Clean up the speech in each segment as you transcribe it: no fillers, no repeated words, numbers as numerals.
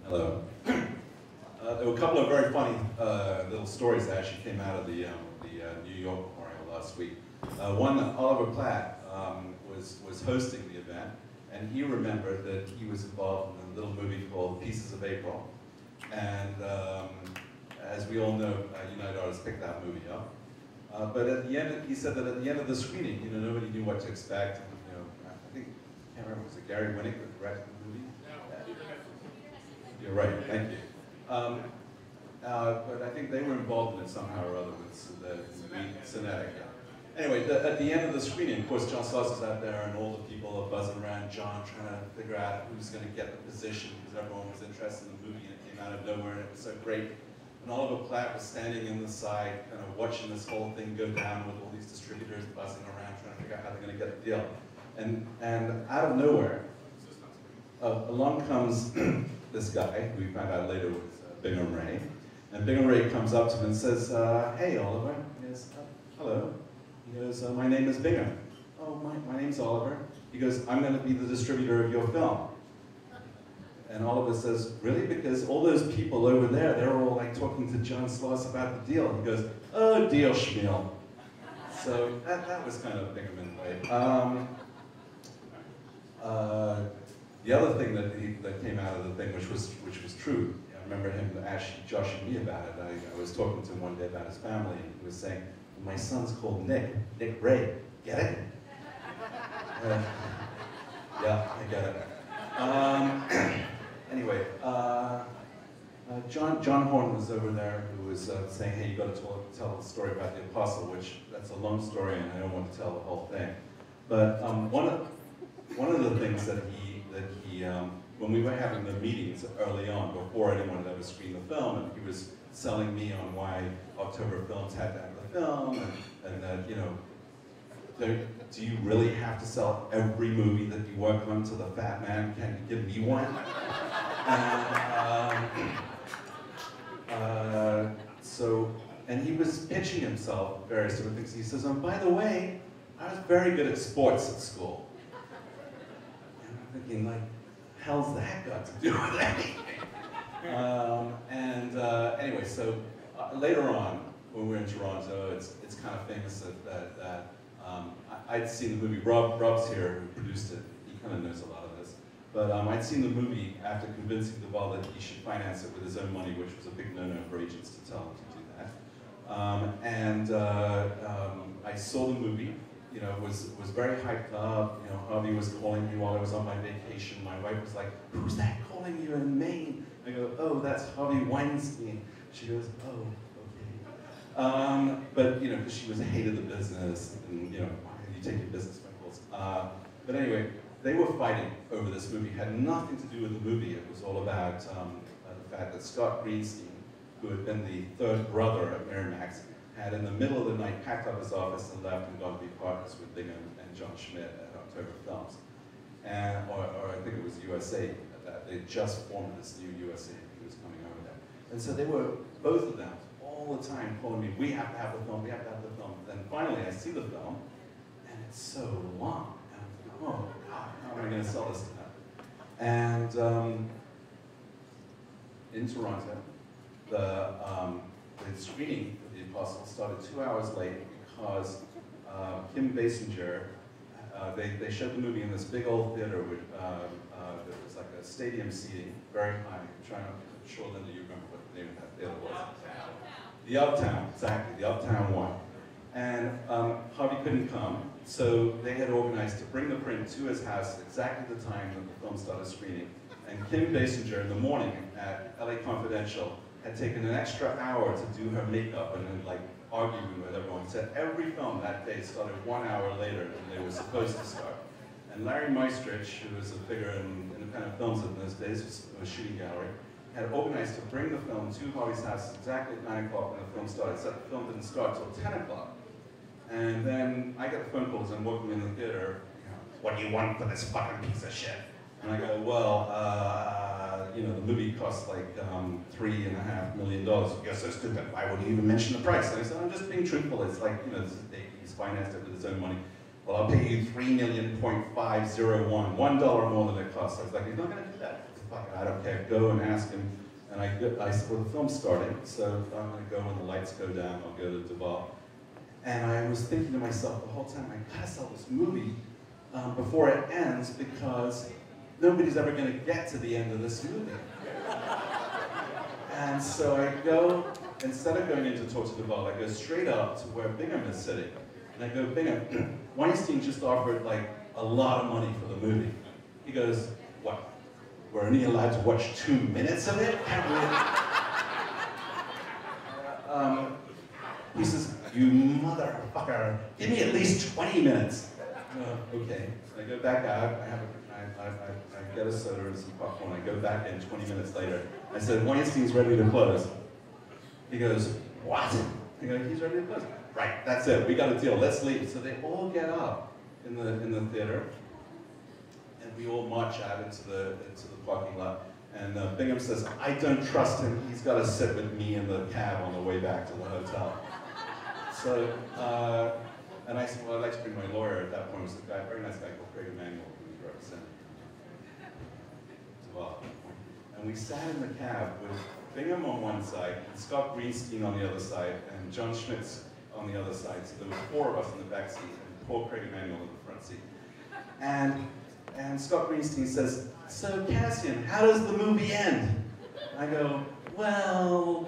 Hello. There were a couple of very funny little stories that actually came out of the New York Memorial last week. One, Oliver Platt was hosting the event, and he remembered that he was involved in a little movie called Pieces of April. And as we all know, United Artists picked that movie up. But at the end, he said that at the end of the screening, nobody knew what to expect. I think, I can't remember, was it Gary Winnick that directed the movie? You're right, thank you. But I think they were involved in it somehow or other with the Cinetic. Anyway, at the end of the screening, of course, John Sloss is out there and all the people are buzzing around John trying to figure out who's going to get the position because everyone was interested in the movie and it came out of nowhere and it was so great. And Oliver Platt was standing in the side, kind of watching this whole thing go down with all these distributors buzzing around trying to figure out how they're going to get the deal. And out of nowhere, along comes this guy, who we found out later was Bingham Ray. And Bingham Ray comes up to him and says, hey, Oliver. He goes, hello. He goes, my name is Bingham. Oh, my name's Oliver. He goes, I'm going to be the distributor of your film. And Oliver says, really? Because all those people over there, they're all like talking to John Sloss about the deal. He goes, oh, deal schmeal. So that was kind of Bingham in a way. The other thing that came out of the thing, which was true, I remember him actually joshing me about it. I was talking to him one day about his family, and he was saying, my son's called Nick Ray. Get it? Yeah, I get it. Anyway, John Horn was over there who was saying, hey, you got to tell the story about the Apostle, which that's a long story, and I don't want to tell the whole thing. But one of the things that he when we were having the meetings early on, before anyone had ever screened the film, and he was selling me on why October Films had to have the film, and that, do you really have to sell every movie that you work on to the fat man? Can you give me one? And he was pitching himself various different things. He says, by the way, I was very good at sports at school. And I'm thinking, like, hell's that got to do with anything? Anyway, so later on, when we were in Toronto, it's kind of famous that I'd seen the movie. Rob's here, who produced it. He kind of knows a lot of this. But I'd seen the movie after convincing Duval that he should finance it with his own money, which was a big no-no for agents to tell him to do that. I saw the movie. Was very hyped up. Harvey was calling me while I was on my vacation. My wife was like, who's that calling you in Maine? I go, oh, that's Harvey Weinstein. She goes, oh, okay. But, because she hated the business, and, why do you take your business phone calls? But anyway, they were fighting over this movie. It had nothing to do with the movie. It was all about the fact that Scott Greenstein, who had been the third brother of Miramax, had in the middle of the night packed up his office and left and gone to be partners with Bingham and John Schmidt at October Films. Or I think it was USA at that. They just formed this new USA and he was coming over there. And so they were, both of them, all the time calling me, we have to have the film, we have to have the film. Then finally I see the film, and it's so long. And I'm thinking, oh God, how am I going to sell this to them? And in Toronto, the screening of The Apostle started 2 hours late because Kim Basinger, they showed the movie in this big old theater with, that was like a stadium seating, very high. I'm sure, Linda, you remember what the name of that theater was. The Uptown, exactly, the Uptown one. And Harvey couldn't come, so they had organized to bring the print to his house at exactly the time that the film started screening. And Kim Basinger in the morning at LA Confidential had taken an extra hour to do her makeup and then arguing with everyone. Said every film that day started 1 hour later than they were supposed to start. And Larry Meistrich, who was a figure in independent films in those days, was a shooting gallery, had organized to bring the film to Harvey's house exactly at 9 o'clock when the film started, except the film didn't start till 10 o'clock. And then I get the phone calls, I'm working in the theater, what do you want for this fucking piece of shit? And I go, well, the movie costs like $3.5 million. You're so stupid, why would you even mention the price? And I said, I'm just being truthful. It's like, this is, he's financed it with his own money. well, I'll pay you $3,000,501, $1 more than it costs. I was like, he's not going to do that. Fuck it, I don't care. Go and ask him. And I said, well, the film's starting, so I'm going to go when the lights go down. I'll go to Duval. And I was thinking to myself the whole time, I gotta sell this movie before it ends because nobody's ever going to get to the end of this movie. And so I go, instead of going in to talk to Duval, I go straight up to where Bingham is sitting. And I go, Bingham, Weinstein just offered like a lot of money for the movie. He goes, what? We're only allowed to watch 2 minutes of it? He says, you motherfucker, give me at least 20 minutes. Okay. So I go back out, I get a soda and some popcorn, I go back in 20 minutes later. I said, Weinstein's ready to close. He goes, what? I go, he's ready to close. Right, that's it, we got a deal, let's leave. So they all get up in the theater, and we all march out into the parking lot. And Bingham says, I don't trust him, he's got to sit with me in the cab on the way back to the hotel. So, and I said, well, I'd like to bring my lawyer. At that point, was a guy, very nice guy called Craig Emanuel, who was representing Duval. And we sat in the cab with Bingham on one side, and Scott Greenstein on the other side, and John Schmitz on the other side. So there was 4 of us in the back seat, and poor Craig Emanuel in the front seat. And Scott Greenstein says, so Cassian, how does the movie end? I go, well,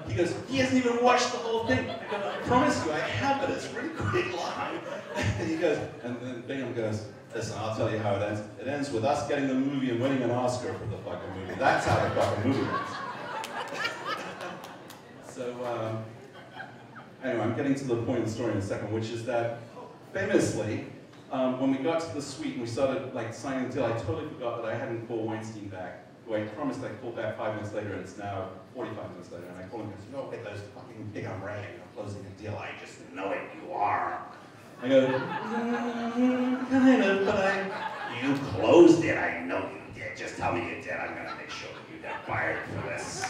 he goes, he hasn't even watched the whole thing. I go, I promise you I have, but it's really quite long. And he goes, and then Bingham goes, listen, I'll tell you how it ends. It ends with us getting the movie and winning an Oscar for the fucking movie. That's how the fucking movie ends. So, anyway, I'm getting to the point of the story in a second, which is that, famously, when we got to the suite and we started like signing the deal, I totally forgot that I hadn't called Weinstein back, who I promised I'd call back 5 minutes later, and it's now 45 minutes later, and I call him and he goes, no, wait, those fucking Bingham Ray, you're closing the deal, I just know it, you are. I go, kind of, but you closed it, I know you did, just tell me you did, I'm gonna make sure that you get fired for this.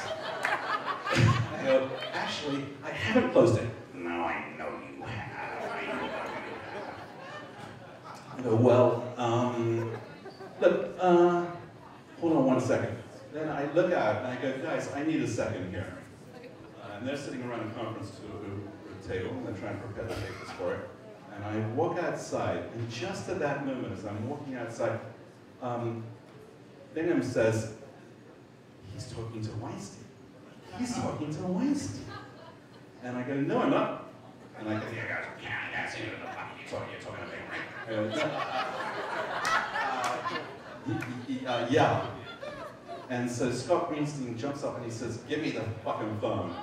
I go, actually, I haven't closed it. No, I know you have, I know you have. I go, well, look, hold on 1 second. Then I look out and I go, guys, I need a second here. And they're sitting around a conference table and they're trying to prepare the papers for it. And I walk outside, and just at that moment, as I'm walking outside, Bingham says, he's talking to Weinstein. He's talking to Weinstein. And I go, no, I'm not. And I go, yeah, guys, yeah, see what the fuck you're talking about, right? Yeah. And so Scott Greenstein jumps up and he says, give me the fucking phone.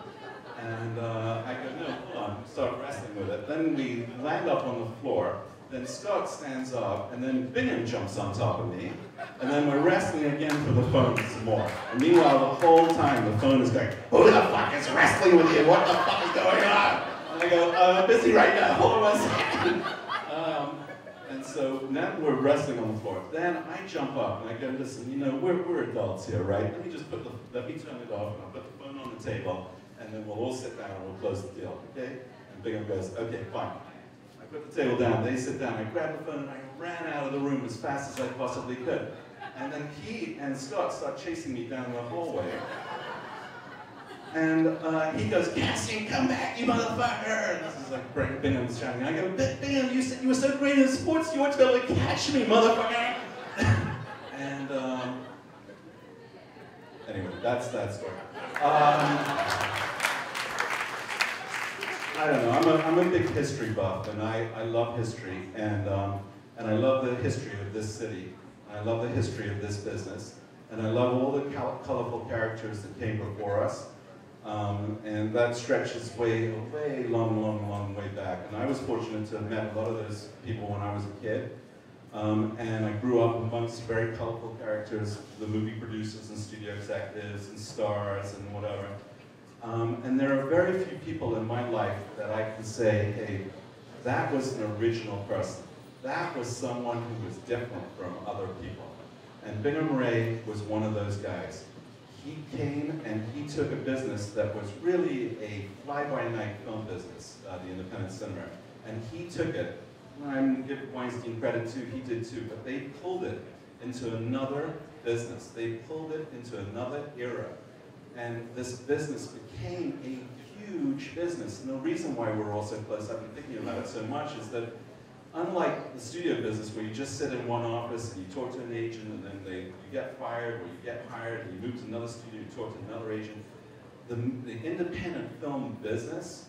And I go, no, hold on, start wrestling with it. Then we land up on the floor, then Scott stands up, and then Bingham jumps on top of me, and then we're wrestling again for the phone some more. And meanwhile, the whole time, the phone is going, who the fuck is wrestling with you? What the fuck is going on? And I go, busy right now, hold on 1 second. And so now we're wrestling on the floor. Then I jump up and I go, listen, you know, we're adults here, right? Let me just let me turn it off, and I'll put the phone on the table, and then we'll all sit down and we'll close the deal, okay? And Bingham goes, okay, fine. I put the table down, they sit down, I grab the phone and I ran out of the room as fast as I possibly could. And then he and Scott start chasing me down the hallway. And he goes, Cassian, come back, you motherfucker! And this is like Bingham's shouting. I go, Bingham, you said you were so great in sports, you ought to be able to catch me, motherfucker! And anyway, that's that story. I don't know, I'm a big history buff, and I love history, and I love the history of this city. I love the history of this business, and I love all the colorful characters that came before us. And that stretches way long way back. And I was fortunate to have met a lot of those people when I was a kid. And I grew up amongst very colorful characters, the movie producers and studio executives and stars and whatever. And there are very few people in my life that I can say, hey, that was an original person. That was someone who was different from other people. And Bingham Ray was one of those guys. He came and he took a business that was really a fly-by-night film business, the independent cinema, and he took it I'm give Weinstein credit too, he did too, but they pulled it into another business. They pulled it into another era. And this business became a huge business. And the reason why we're all so close, I've been thinking about it so much, is that unlike the studio business where you just sit in one office and you talk to an agent and then you get fired or you get hired and you move to another studio, you talk to another agent, the independent film business,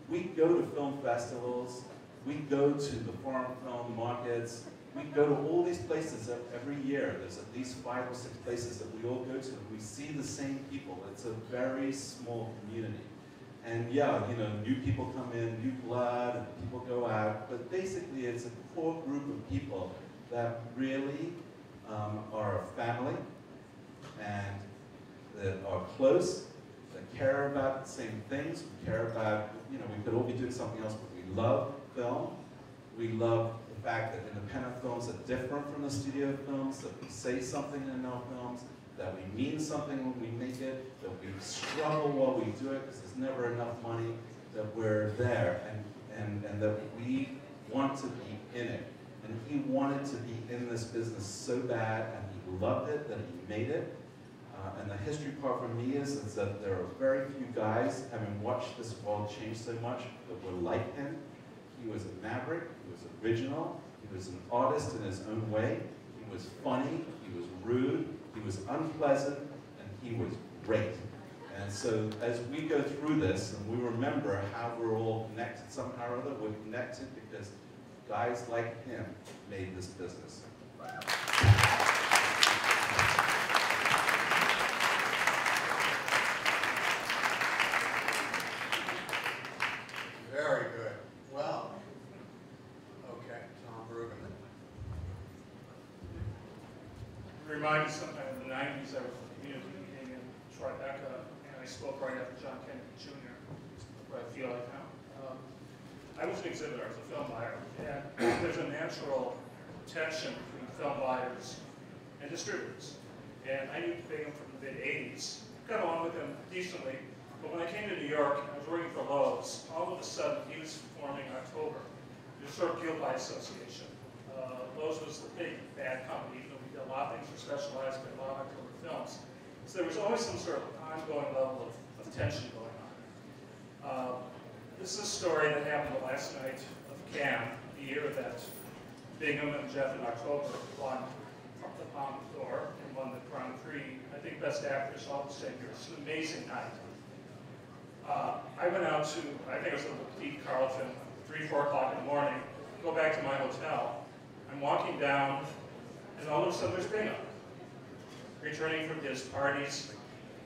we go to film festivals, we go to the foreign film markets, we go to all these places every year. There's at least 5 or 6 places that we all go to. We see the same people. It's a very small community. And yeah, you know, new people come in, new blood, and people go out, but basically it's a core group of people that really are a family and that are close, that care about the same things. We care about, you know, we could all be doing something else, but we love film. We love the fact that independent films are different from the studio films, that we say something in our films, that we mean something when we make it, that we struggle while we do it because there's never enough money, that we're there, and that we want to be in it. And he wanted to be in this business so bad, and he loved it, that he made it. And the history part for me is that there are very few guys, having watched this world change so much, that were like him. He was a maverick, he was original, he was an artist in his own way, he was funny, he was rude, he was unpleasant, and he was great. And so as we go through this, and we remember how we're all connected somehow or other, we're connected because guys like him made this business. Very good. Well, okay, Tom Brueggemann. Reminded sometime in the 90s, I was at a community meeting in Tribeca, and I spoke right after John Kennedy Jr., where I feel like now. I was an exhibitor, I was a film buyer, and there's a natural tension between film buyers and distributors. And I knew Bingham from the mid-80s, got along with him decently, but when I came to New York, I was working for Lowe's, all of a sudden he was forming October. It was sort of guild by association. Lowe's was the big, bad company, even though we did a lot of things for Specialized, but a lot of October films. So there was always some sort of ongoing level of tension going on. This is a story that happened the last night of Cannes, the year that Bingham and Jeff in October won the Palme d'Or and won the Grand Prix. I think Best Actress all the same year. It's an amazing night. I went out to, I think it was the Pete Carlton, 3, 4 o'clock in the morning, go back to my hotel. I'm walking down, and all of a sudden there's Bingham, returning from his parties,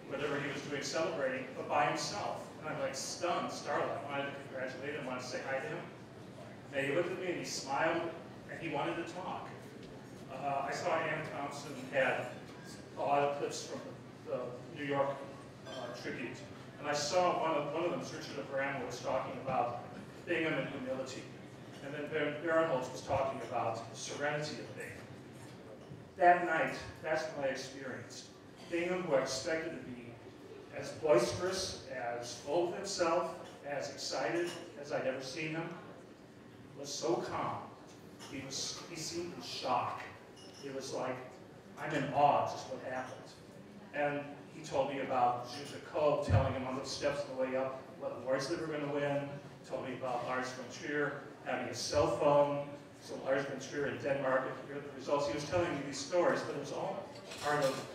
whatever he was doing, celebrating, but by himself. And I'm like stunned, startled. I wanted to congratulate him, wanted to say hi to him. And he looked at me and he smiled, and he wanted to talk. I saw Ann Thompson had a lot of clips from the New York tribute. And I saw one of them, Richard Abramo, was talking about Bingham and humility. And then Barinholtz was talking about the serenity of Bingham. That night, that's what I experienced. Bingham, who I expected to be as boisterous, as full of himself, as excited as I'd ever seen him, was so calm. He seemed in shock. It was like, I'm in awe, just what happened. And he told me about Jules telling him on the steps on the way up what awards they were going to win. He told me about Lars von Trier having a cell phone. So Lars von Trier in Denmark, and hear the results. He was telling me these stories, but it was all part of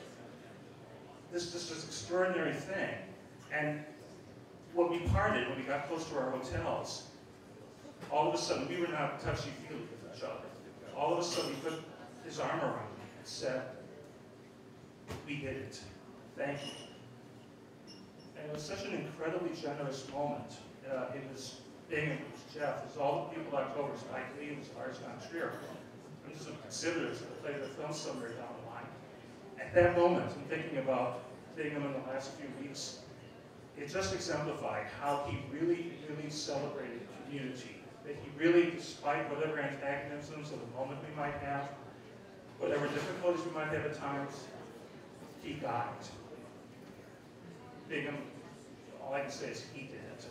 this extraordinary thing. And when we parted, when we got close to our hotels, all of a sudden, we were not touchy-feely with each other. All of a sudden, he put his arm around me and said, "We did it. Thank you." And it was such an incredibly generous moment. It was Bingham, it was Jeff, it was all the people in October, it was Mike Lee, it was Lars von Trier. And just some exhibitors that play their film somewhere down the line. At that moment, I'm thinking about Bingham in the last few weeks. It just exemplified how he really, really celebrated community. That he really, despite whatever antagonisms of the moment we might have, whatever difficulties we might have at times, he got it. Bingham, all I can say is he did it.